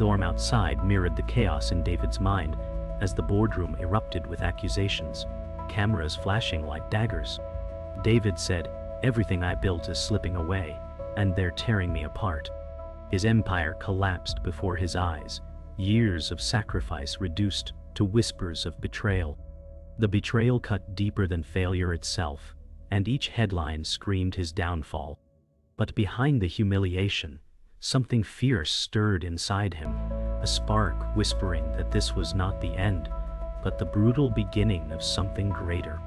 storm outside mirrored the chaos in David's mind as the boardroom erupted with accusations, cameras flashing like daggers. David said, "Everything I built is slipping away, and they're tearing me apart." His empire collapsed before his eyes, years of sacrifice reduced to whispers of betrayal. The betrayal cut deeper than failure itself, and each headline screamed his downfall. But behind the humiliation, something fierce stirred inside him, a spark whispering that this was not the end, but the brutal beginning of something greater.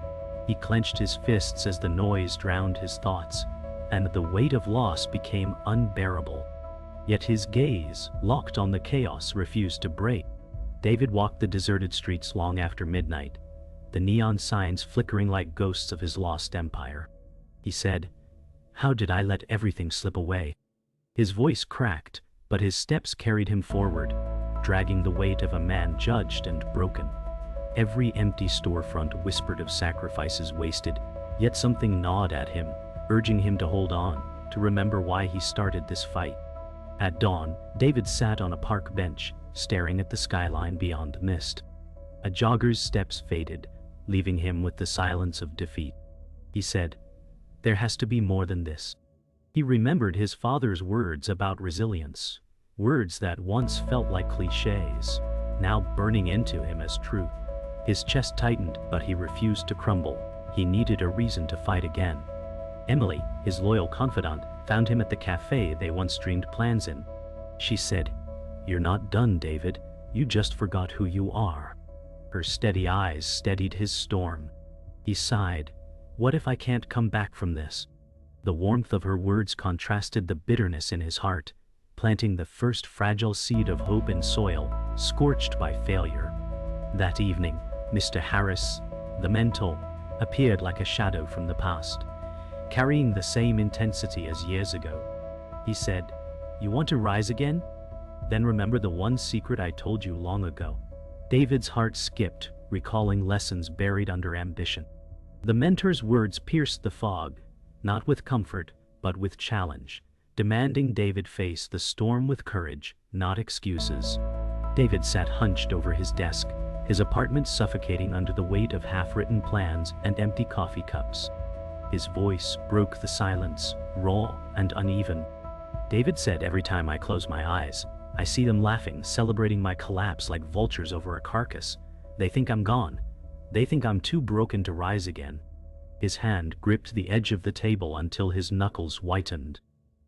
He clenched his fists as the noise drowned his thoughts, and the weight of loss became unbearable. Yet his gaze, locked on the chaos, refused to break. David walked the deserted streets long after midnight, the neon signs flickering like ghosts of his lost empire. He said, "How did I let everything slip away?" His voice cracked, but his steps carried him forward, dragging the weight of a man judged and broken. Every empty storefront whispered of sacrifices wasted, yet something gnawed at him, urging him to hold on, to remember why he started this fight. At dawn, David sat on a park bench, staring at the skyline beyond the mist. A jogger's steps faded, leaving him with the silence of defeat. He said, "There has to be more than this." He remembered his father's words about resilience, words that once felt like cliches, now burning into him as truth. His chest tightened, but he refused to crumble. He needed a reason to fight again. Emily, his loyal confidant, found him at the cafe they once dreamed plans in. She said, "You're not done, David. You just forgot who you are." Her steady eyes steadied his storm. He sighed, "What if I can't come back from this?" The warmth of her words contrasted the bitterness in his heart, planting the first fragile seed of hope in soil scorched by failure. That evening, Mr. Harris, the mentor, appeared like a shadow from the past, carrying the same intensity as years ago. He said, "You want to rise again? Then remember the one secret I told you long ago." David's heart skipped, recalling lessons buried under ambition. The mentor's words pierced the fog, not with comfort, but with challenge, demanding David face the storm with courage, not excuses. David sat hunched over his desk, his apartment suffocating under the weight of half-written plans and empty coffee cups. His voice broke the silence, raw and uneven. David said, "Every time I close my eyes, I see them laughing, celebrating my collapse like vultures over a carcass. They think I'm gone. They think I'm too broken to rise again." His hand gripped the edge of the table until his knuckles whitened.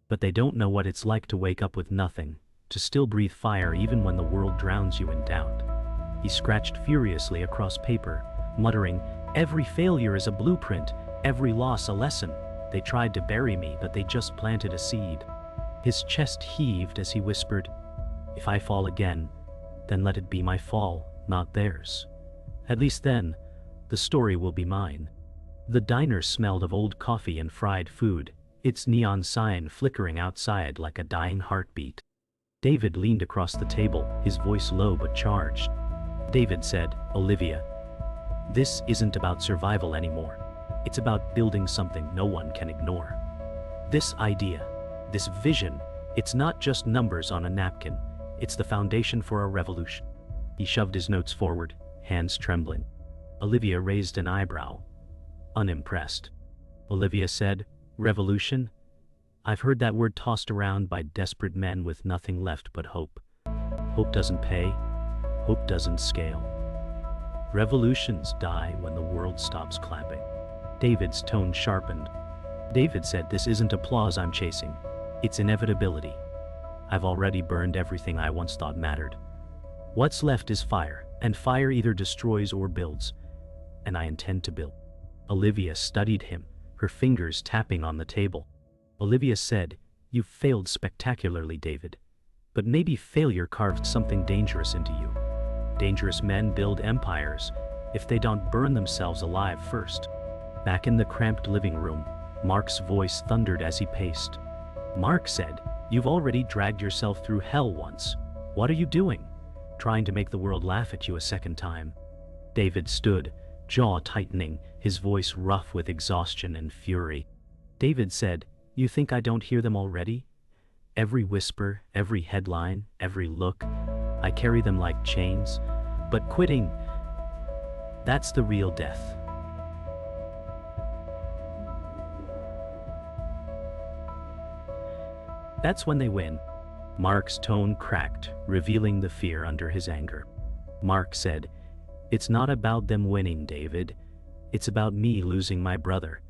"But they don't know what it's like to wake up with nothing, to still breathe fire even when the world drowns you in doubt." He scratched furiously across paper, muttering, "Every failure is a blueprint, every loss a lesson. They tried to bury me, but they just planted a seed." His chest heaved as he whispered, "If I fall again, then let it be my fall, not theirs. At least then, the story will be mine." The diner smelled of old coffee and fried food, its neon sign flickering outside like a dying heartbeat. David leaned across the table, his voice low but charged. David said, "Olivia, this isn't about survival anymore. It's about building something no one can ignore. This idea, this vision, it's not just numbers on a napkin. It's the foundation for a revolution." He shoved his notes forward, hands trembling. Olivia raised an eyebrow, unimpressed. Olivia said, "Revolution? I've heard that word tossed around by desperate men with nothing left but hope. Hope doesn't pay. Hope doesn't scale. Revolutions die when the world stops clapping." David's tone sharpened. David said, "This isn't applause I'm chasing. It's inevitability. I've already burned everything I once thought mattered. What's left is fire, and fire either destroys or builds. And I intend to build." Olivia studied him, her fingers tapping on the table. Olivia said, "You've failed spectacularly, David. But maybe failure carved something dangerous into you. Dangerous men build empires if they don't burn themselves alive first." Back in the cramped living room, Mark's voice thundered as he paced. Mark said, "You've already dragged yourself through hell once. What are you doing? Trying to make the world laugh at you a second time?" David stood, jaw tightening, his voice rough with exhaustion and fury. David said, "You think I don't hear them already? Every whisper, every headline, every look, I carry them like chains. But quitting, that's the real death. That's when they win. Mark's tone cracked, revealing the fear under his anger. Mark said, "It's not about them winning, David. It's about me losing my brother.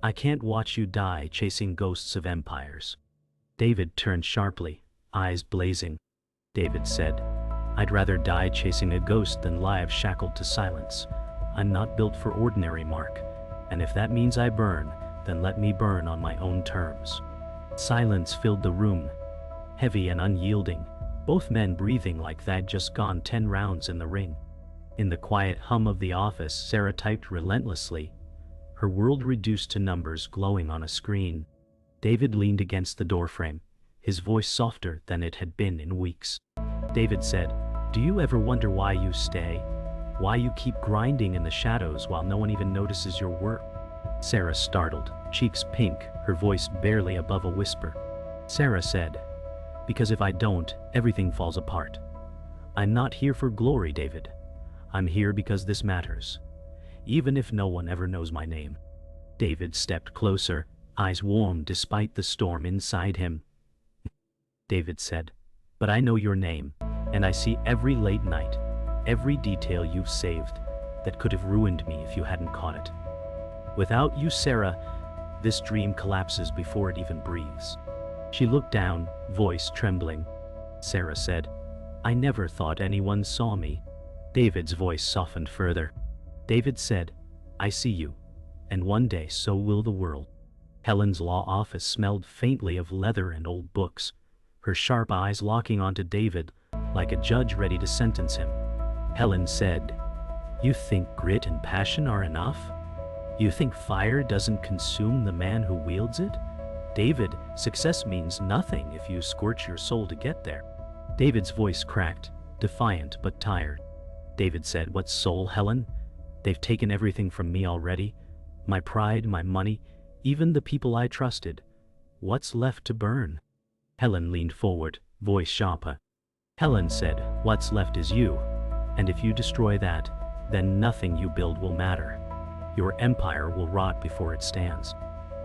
I can't watch you die chasing ghosts of empires." David turned sharply, eyes blazing. David said, "I'd rather die chasing a ghost than live shackled to silence. I'm not built for ordinary, Mark. And if that means I burn, then let me burn on my own terms." Silence filled the room, heavy and unyielding, both men breathing like they'd just gone 10 rounds in the ring. In the quiet hum of the office, Sarah typed relentlessly, her world reduced to numbers glowing on a screen. David leaned against the doorframe, his voice softer than it had been in weeks. David said, "Do you ever wonder why you stay? Why you keep grinding in the shadows while no one even notices your work?" Sarah startled, cheeks pink, her voice barely above a whisper. Sarah said, "Because if I don't, everything falls apart. I'm not here for glory, David. I'm here because this matters, even if no one ever knows my name." David stepped closer, eyes warm despite the storm inside him. David said, "But I know your name, and I see every late night, every detail you've saved that could have ruined me if you hadn't caught it. Without you, Sarah, this dream collapses before it even breathes." She looked down, voice trembling. Sarah said, "I never thought anyone saw me." David's voice softened further. David said, "I see you, and one day so will the world." Helen's law office smelled faintly of leather and old books, her sharp eyes locking onto David like a judge ready to sentence him. Helen said, "You think grit and passion are enough? You think fire doesn't consume the man who wields it? David, success means nothing if you scorch your soul to get there." David's voice cracked, defiant but tired. David said, "What soul, Helen? They've taken everything from me already. My pride, my money, even the people I trusted. What's left to burn?" Helen leaned forward, voice sharper. Helen said, "What's left is you. And if you destroy that, then nothing you build will matter. Your empire will rot before it stands."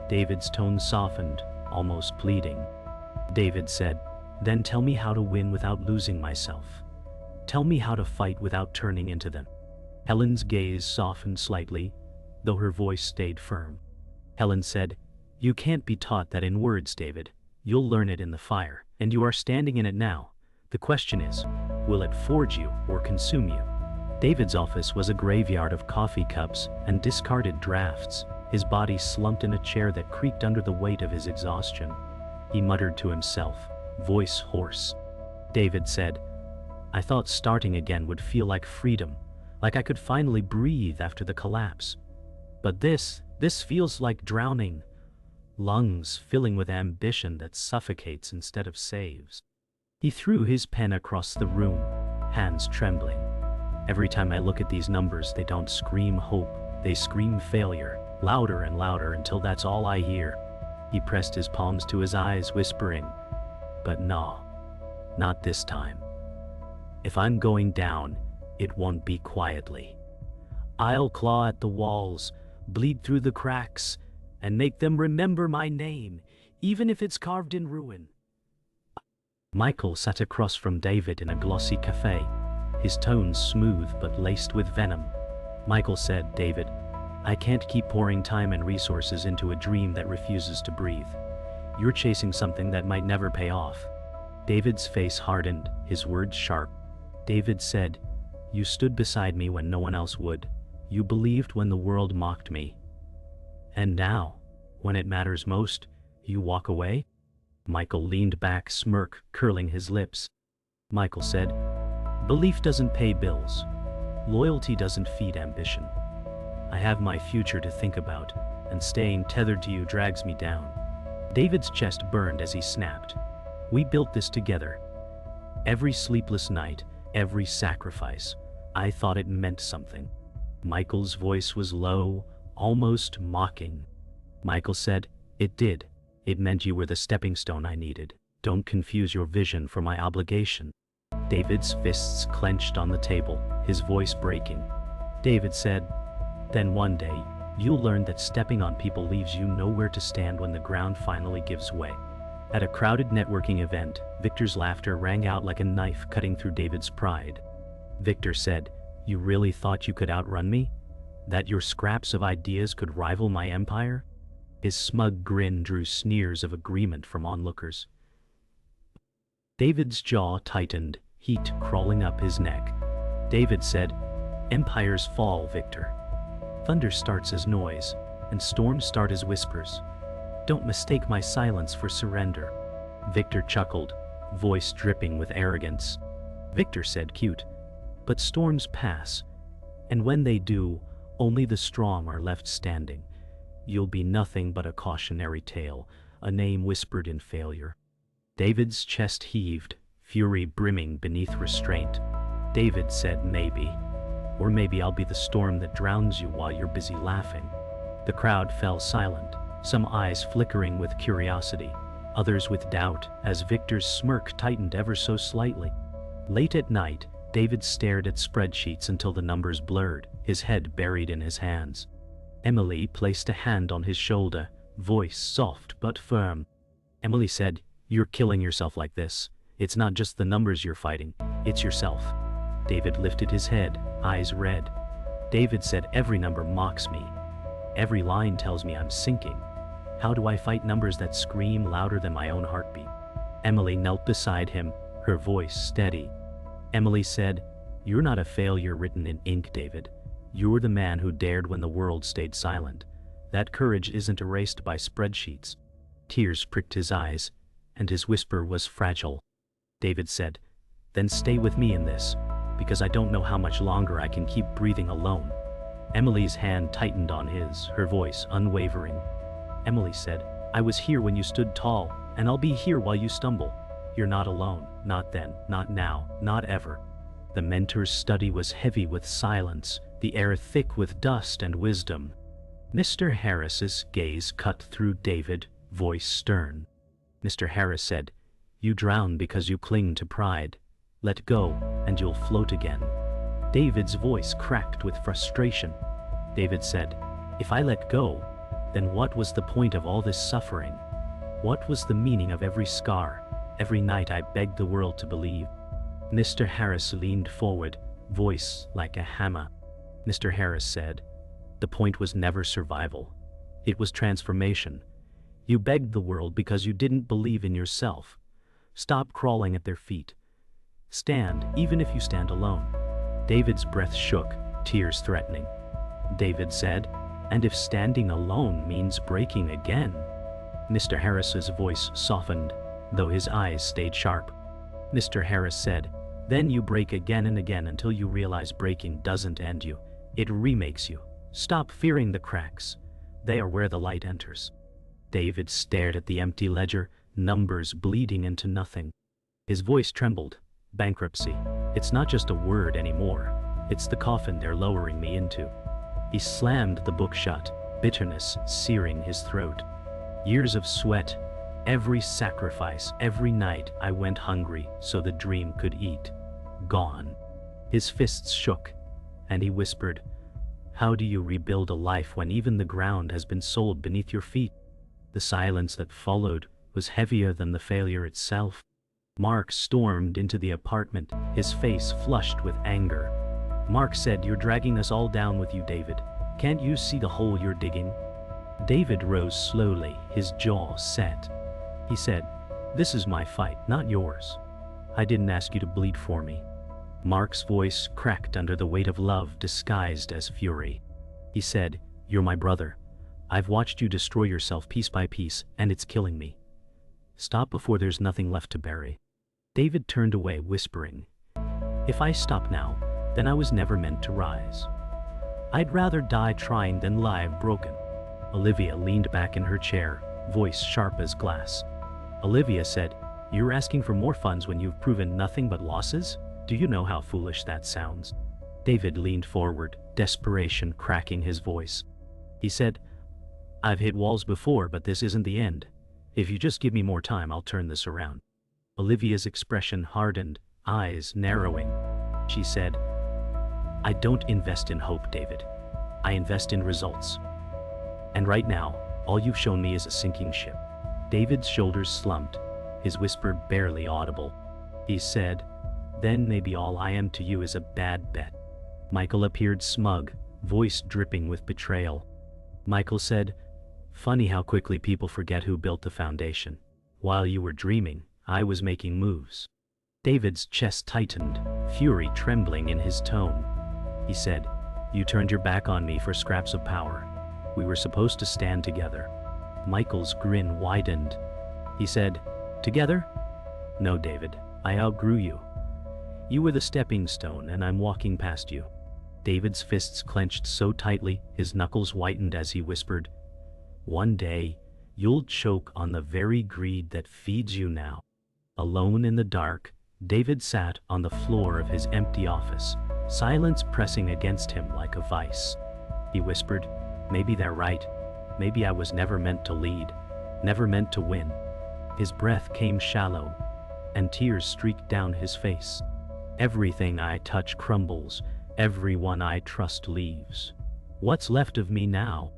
David's tone softened, almost pleading. David said, "Then tell me how to win without losing myself. Tell me how to fight without turning into them." Helen's gaze softened slightly, though her voice stayed firm. Helen said, "You can't be taught that in words, David. You'll learn it in the fire, and you are standing in it now. The question is, will it forge you or consume you?" David's office was a graveyard of coffee cups and discarded drafts, his body slumped in a chair that creaked under the weight of his exhaustion. He muttered to himself, voice hoarse. David said, "I thought starting again would feel like freedom, like I could finally breathe after the collapse. But this feels like drowning, lungs filling with ambition that suffocates instead of saves." He threw his pen across the room, hands trembling. "Every time I look at these numbers, they don't scream hope, they scream failure, louder and louder until that's all I hear." He pressed his palms to his eyes, whispering, "But no, not this time. If I'm going down, it won't be quietly. I'll claw at the walls, bleed through the cracks, and make them remember my name, even if it's carved in ruin." Michael sat across from David in a glossy cafe, his tones smooth but laced with venom. Michael said, "David, I can't keep pouring time and resources into a dream that refuses to breathe. You're chasing something that might never pay off." David's face hardened, his words sharp. David said, "You stood beside me when no one else would. You believed when the world mocked me. And now, when it matters most, you walk away?" Michael leaned back, smirk curling his lips. Michael said, "Belief doesn't pay bills. Loyalty doesn't feed ambition. I have my future to think about, and staying tethered to you drags me down." David's chest burned as he snapped. "We built this together. Every sleepless night, every sacrifice, I thought it meant something." Michael's voice was low, almost mocking. Michael said, "It did. It meant you were the stepping stone I needed. Don't confuse your vision for my obligation. David's fists clenched on the table, his voice breaking. David said, then one day, you'll learn that stepping on people leaves you nowhere to stand when the ground finally gives way. At a crowded networking event, Victor's laughter rang out like a knife cutting through David's pride. Victor said, you really thought you could outrun me? That your scraps of ideas could rival my empire? His smug grin drew sneers of agreement from onlookers. David's jaw tightened, heat crawling up his neck. David said, empires fall, Victor. Thunder starts as noise, and storms start as whispers. Don't mistake my silence for surrender. Victor chuckled, voice dripping with arrogance. Victor said, cute. But storms pass, and when they do, only the strong are left standing. You'll be nothing but a cautionary tale, a name whispered in failure. David's chest heaved, fury brimming beneath restraint. David said, maybe. Or maybe I'll be the storm that drowns you while you're busy laughing. The crowd fell silent, some eyes flickering with curiosity, others with doubt, as Victor's smirk tightened ever so slightly. Late at night, David stared at spreadsheets until the numbers blurred, his head buried in his hands. Emily placed a hand on his shoulder, voice soft but firm. Emily said, you're killing yourself like this. It's not just the numbers you're fighting, it's yourself. David lifted his head, eyes red. David said, every number mocks me. Every line tells me I'm sinking. How do I fight numbers that scream louder than my own heartbeat? Emily knelt beside him, her voice steady. Emily said, you're not a failure written in ink, David. You're the man who dared when the world stayed silent. That courage isn't erased by spreadsheets. Tears pricked his eyes, and his whisper was fragile. David said, then stay with me in this, because I don't know how much longer I can keep breathing alone. Emily's hand tightened on his, her voice unwavering. Emily said, I was here when you stood tall, and I'll be here while you stumble. You're not alone, not then, not now, not ever. The mentor's study was heavy with silence, the air thick with dust and wisdom. Mr. Harris's gaze cut through David, voice stern. Mr. Harris said, you drown because you cling to pride. Let go, and you'll float again. David's voice cracked with frustration. David said, if I let go, then what was the point of all this suffering? What was the meaning of every scar, every night I begged the world to believe? Mr. Harris leaned forward, voice like a hammer. Mr. Harris said, the point was never survival. It was transformation. You begged the world because you didn't believe in yourself. Stop crawling at their feet. Stand, even if you stand alone. David's breath shook, tears threatening. David said, and if standing alone means breaking again? Mr. Harris's voice softened, though his eyes stayed sharp. Mr. Harris said, then you break again and again until you realize breaking doesn't end you. It remakes you. Stop fearing the cracks. They are where the light enters. David stared at the empty ledger, numbers bleeding into nothing. His voice trembled. Bankruptcy. It's not just a word anymore. It's the coffin they're lowering me into. He slammed the book shut, bitterness searing his throat. Years of sweat, every sacrifice, every night I went hungry so the dream could eat. Gone. His fists shook, and he whispered, how do you rebuild a life when even the ground has been sold beneath your feet? The silence that followed was heavier than the failure itself. Mark stormed into the apartment, his face flushed with anger. Mark said, you're dragging us all down with you, David. Can't you see the hole you're digging? David rose slowly, his jaw set. He said, this is my fight, not yours. I didn't ask you to bleed for me. Mark's voice cracked under the weight of love disguised as fury. He said, you're my brother. I've watched you destroy yourself piece by piece, and it's killing me. Stop before there's nothing left to bury. David turned away, whispering, if I stop now, then I was never meant to rise. I'd rather die trying than lie broken. Olivia leaned back in her chair, voice sharp as glass. Olivia said, you're asking for more funds when you've proven nothing but losses? Do you know how foolish that sounds? David leaned forward, desperation cracking his voice. He said, I've hit walls before, but this isn't the end. If you just give me more time, I'll turn this around. Olivia's expression hardened, eyes narrowing. She said, I don't invest in hope, David. I invest in results. And right now, all you've shown me is a sinking ship. David's shoulders slumped, his whisper barely audible. He said, then maybe all I am to you is a bad bet. Michael appeared smug, voice dripping with betrayal. Michael said, funny how quickly people forget who built the foundation. While you were dreaming, I was making moves. David's chest tightened, fury trembling in his tone. He said, you turned your back on me for scraps of power. We were supposed to stand together. Michael's grin widened. He said, together? No, David, I outgrew you. You were the stepping stone and I'm walking past you. David's fists clenched so tightly, his knuckles whitened as he whispered, one day, you'll choke on the very greed that feeds you now. Alone in the dark, David sat on the floor of his empty office, silence pressing against him like a vice. He whispered, maybe they're right. Maybe I was never meant to lead, never meant to win. His breath came shallow, and tears streaked down his face. Everything I touch crumbles, everyone I trust leaves. What's left of me now?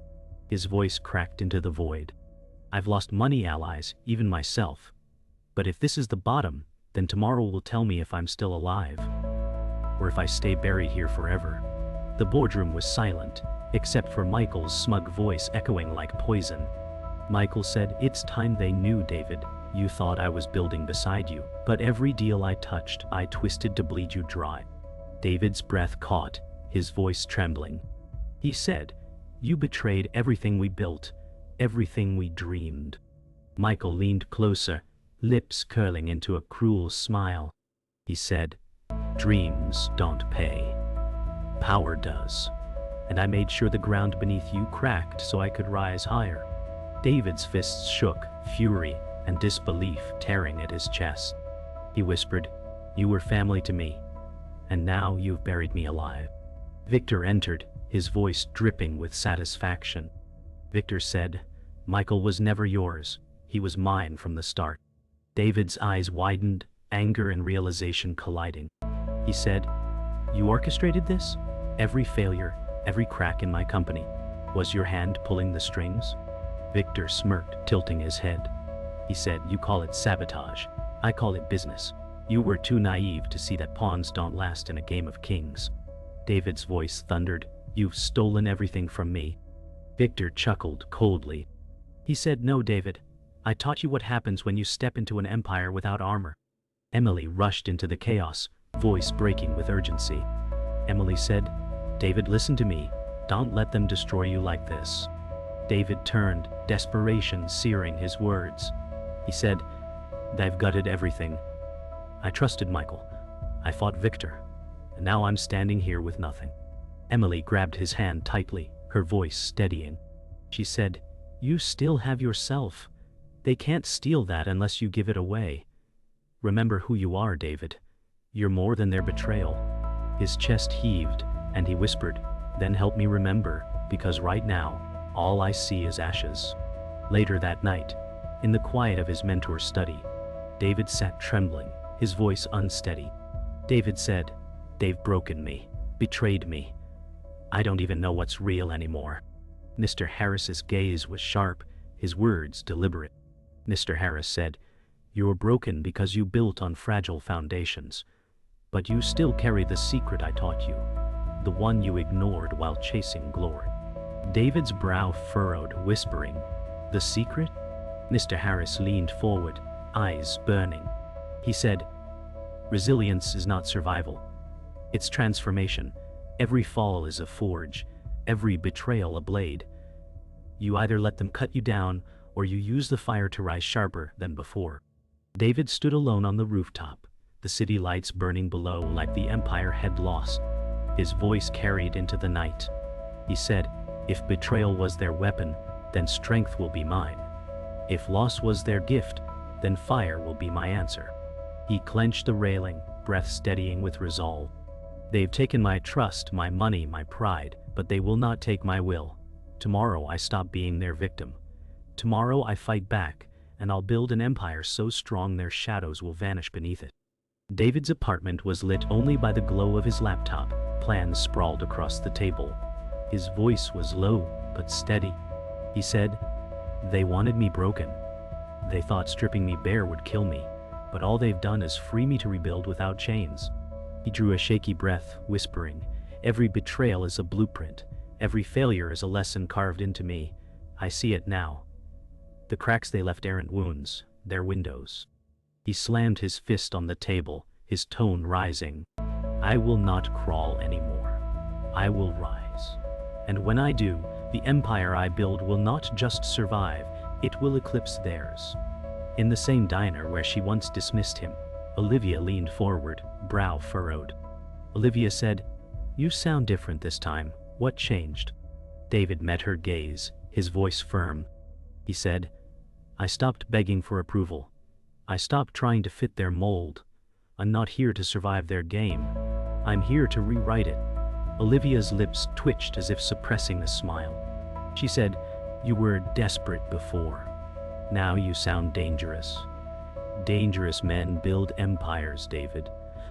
His voice cracked into the void. I've lost money, allies, even myself. But if this is the bottom, then tomorrow will tell me if I'm still alive, or if I stay buried here forever. The boardroom was silent, except for Michael's smug voice echoing like poison. Michael said, it's time they knew, David. You thought I was building beside you, but every deal I touched, I twisted to bleed you dry. David's breath caught, his voice trembling. He said, you betrayed everything we built, everything we dreamed. Michael leaned closer, lips curling into a cruel smile. He said, dreams don't pay. Power does. And I made sure the ground beneath you cracked so I could rise higher. David's fists shook, fury and disbelief tearing at his chest. He whispered, you were family to me, and now you've buried me alive. Victor entered, his voice dripping with satisfaction. Victor said, Michael was never yours. He was mine from the start. David's eyes widened, anger and realization colliding. He said, you orchestrated this? Every failure, every crack in my company. Was your hand pulling the strings? Victor smirked, tilting his head. He said, you call it sabotage. I call it business. You were too naive to see that pawns don't last in a game of kings. David's voice thundered, you've stolen everything from me. Victor chuckled coldly. He said, no, David. I taught you what happens when you step into an empire without armor. Emily rushed into the chaos, voice breaking with urgency. Emily said, David, listen to me. Don't let them destroy you like this. David turned, desperation searing his words. He said, they've gutted everything. I trusted Michael. I fought Victor. And now I'm standing here with nothing. Emily grabbed his hand tightly, her voice steadying. She said, you still have yourself. They can't steal that unless you give it away. Remember who you are, David. You're more than their betrayal. His chest heaved, and he whispered, then help me remember, because right now, all I see is ashes. Later that night, in the quiet of his mentor's study, David sat trembling, his voice unsteady. David said, they've broken me, betrayed me. I don't even know what's real anymore. Mr. Harris's gaze was sharp, his words deliberate. Mr. Harris said, you're broken because you built on fragile foundations. But you still carry the secret I taught you, the one you ignored while chasing glory. David's brow furrowed, whispering, the secret? Mr. Harris leaned forward, eyes burning. He said, resilience is not survival. It's transformation. Every fall is a forge, every betrayal a blade. You either let them cut you down, or you use the fire to rise sharper than before. David stood alone on the rooftop, the city lights burning below like the empire had lost. His voice carried into the night. He said, if betrayal was their weapon, then strength will be mine. If loss was their gift, then fire will be my answer. He clenched the railing, breath steadying with resolve. They've taken my trust, my money, my pride, but they will not take my will. Tomorrow I stop being their victim. Tomorrow I fight back, and I'll build an empire so strong their shadows will vanish beneath it. David's apartment was lit only by the glow of his laptop. Plans sprawled across the table. His voice was low, but steady. He said, "They wanted me broken. They thought stripping me bare would kill me, but all they've done is free me to rebuild without chains." He drew a shaky breath, whispering, "Every betrayal is a blueprint. Every failure is a lesson carved into me. I see it now. The cracks they left aren't wounds, they're windows." He slammed his fist on the table, his tone rising. "I will not crawl anymore. I will rise. And when I do, the empire I build will not just survive, it will eclipse theirs." In the same diner where she once dismissed him, Olivia leaned forward, brow furrowed. Olivia said, "You sound different this time. What changed?" David met her gaze, his voice firm. He said, "I stopped begging for approval. I stopped trying to fit their mold. I'm not here to survive their game. I'm here to rewrite it." Olivia's lips twitched as if suppressing a smile. She said, "You were desperate before. Now you sound dangerous. Dangerous men build empires, David,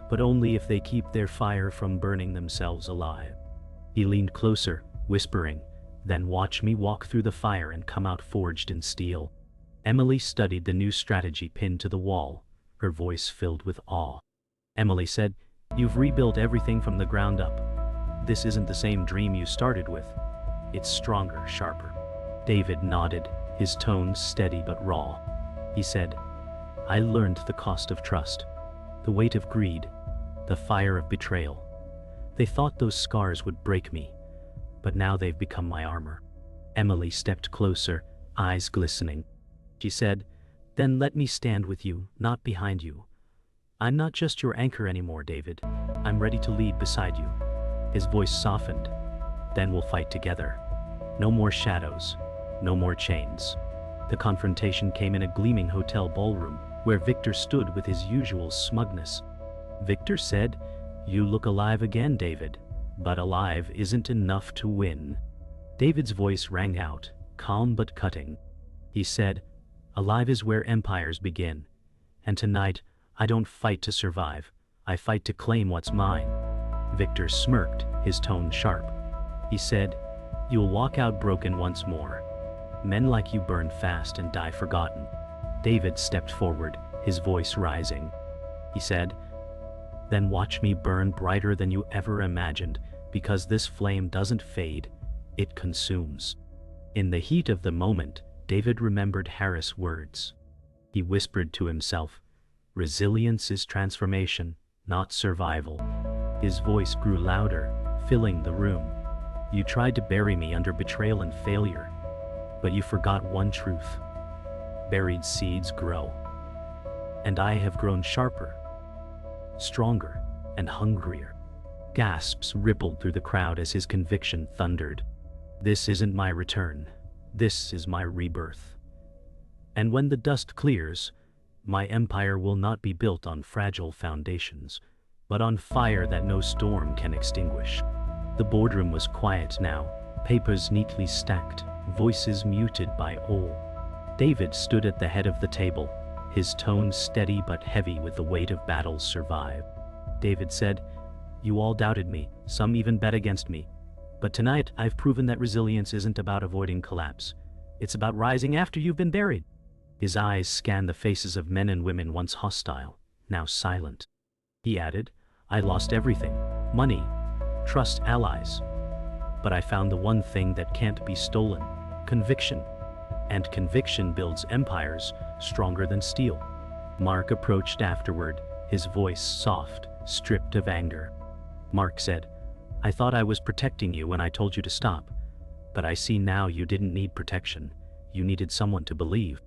but only if they keep their fire from burning themselves alive." He leaned closer, whispering, "Then watch me walk through the fire and come out forged in steel." Emily studied the new strategy pinned to the wall, her voice filled with awe. Emily said, "You've rebuilt everything from the ground up. This isn't the same dream you started with. It's stronger, sharper." David nodded, his tone steady but raw. He said, "I learned the cost of trust, the weight of greed, the fire of betrayal. They thought those scars would break me, but now they've become my armor." Emily stepped closer, eyes glistening. She said, "Then let me stand with you, not behind you. I'm not just your anchor anymore, David. I'm ready to lead beside you." His voice softened. "Then we'll fight together. No more shadows, no more chains." The confrontation came in a gleaming hotel ballroom, where Victor stood with his usual smugness. Victor said, "You look alive again, David, but alive isn't enough to win." David's voice rang out, calm but cutting. He said, "Alive is where empires begin. And tonight, I don't fight to survive. I fight to claim what's mine." Victor smirked, his tone sharp. He said, "You'll walk out broken once more. Men like you burn fast and die forgotten." David stepped forward, his voice rising. He said, "Then watch me burn brighter than you ever imagined, because this flame doesn't fade, it consumes." In the heat of the moment, David remembered Harris' words. He whispered to himself, "Resilience is transformation, not survival." His voice grew louder, filling the room. "You tried to bury me under betrayal and failure, but you forgot one truth. Buried seeds grow. And I have grown sharper, stronger, and hungrier." Gasps rippled through the crowd as his conviction thundered. "This isn't my return. This is my rebirth. And when the dust clears, my empire will not be built on fragile foundations, but on fire that no storm can extinguish." The boardroom was quiet now, papers neatly stacked, voices muted by awe. David stood at the head of the table, his tone steady but heavy with the weight of battles survived. David said, "You all doubted me, some even bet against me. But tonight, I've proven that resilience isn't about avoiding collapse. It's about rising after you've been buried." His eyes scanned the faces of men and women once hostile, now silent. He added, "I lost everything, money, trust, allies. But I found the one thing that can't be stolen, conviction. And conviction builds empires stronger than steel." Mark approached afterward, his voice soft, stripped of anger. Mark said, "I thought I was protecting you when I told you to stop, but I see now you didn't need protection. You needed someone to believe."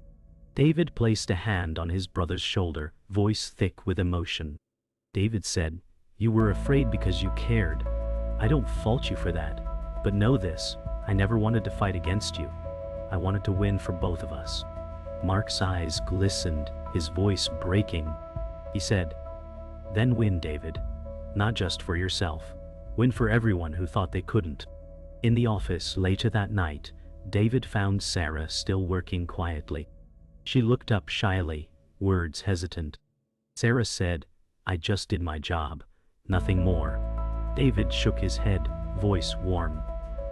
David placed a hand on his brother's shoulder, voice thick with emotion. David said, "You were afraid because you cared. I don't fault you for that. But know this, I never wanted to fight against you. I wanted to win for both of us." Mark's eyes glistened, his voice breaking. He said, "Then win, David. Not just for yourself. Win for everyone who thought they couldn't." In the office later that night, David found Sarah still working quietly. She looked up shyly, words hesitant. Sarah said, "I just did my job, nothing more." David shook his head, voice warm.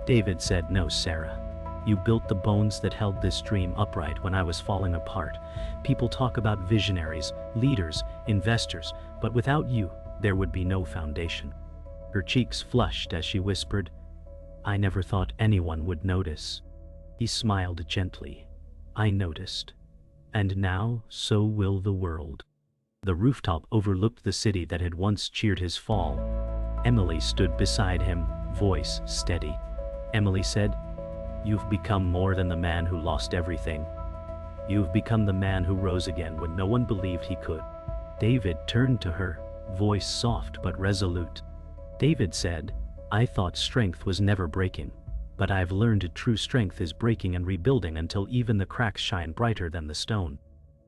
David said, "No, Sarah. You built the bones that held this dream upright when I was falling apart. People talk about visionaries, leaders, investors, but without you, there would be no foundation." Her cheeks flushed as she whispered, "I never thought anyone would notice." He smiled gently. "I noticed. And now, so will the world." The rooftop overlooked the city that had once cheered his fall. Emily stood beside him, voice steady. Emily said, "You've become more than the man who lost everything. You've become the man who rose again when no one believed he could." David turned to her, voice soft but resolute. David said, "I thought strength was never breaking, but I've learned true strength is breaking and rebuilding until even the cracks shine brighter than the stone."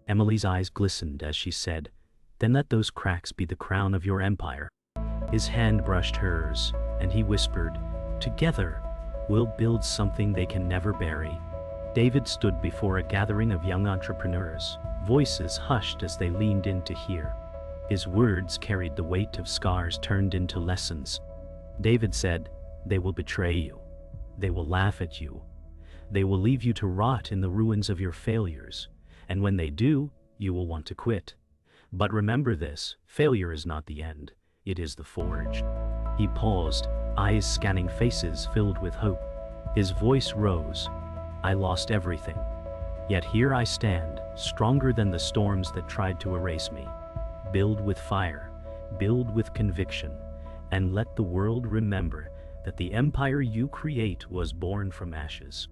Emily's eyes glistened as she said, "Then let those cracks be the crown of your empire." His hand brushed hers, and he whispered, "Together, we'll build something they can never bury." David stood before a gathering of young entrepreneurs, voices hushed as they leaned in to hear. His words carried the weight of scars turned into lessons. David said, "They will betray you. They will laugh at you. They will leave you to rot in the ruins of your failures. And when they do, you will want to quit. But remember this, failure is not the end, it is the forge." He paused, eyes scanning faces filled with hope. His voice rose, "I lost everything. Yet here I stand, stronger than the storms that tried to erase me. Build with fire, build with conviction, and let the world remember that the empire you create was born from ashes."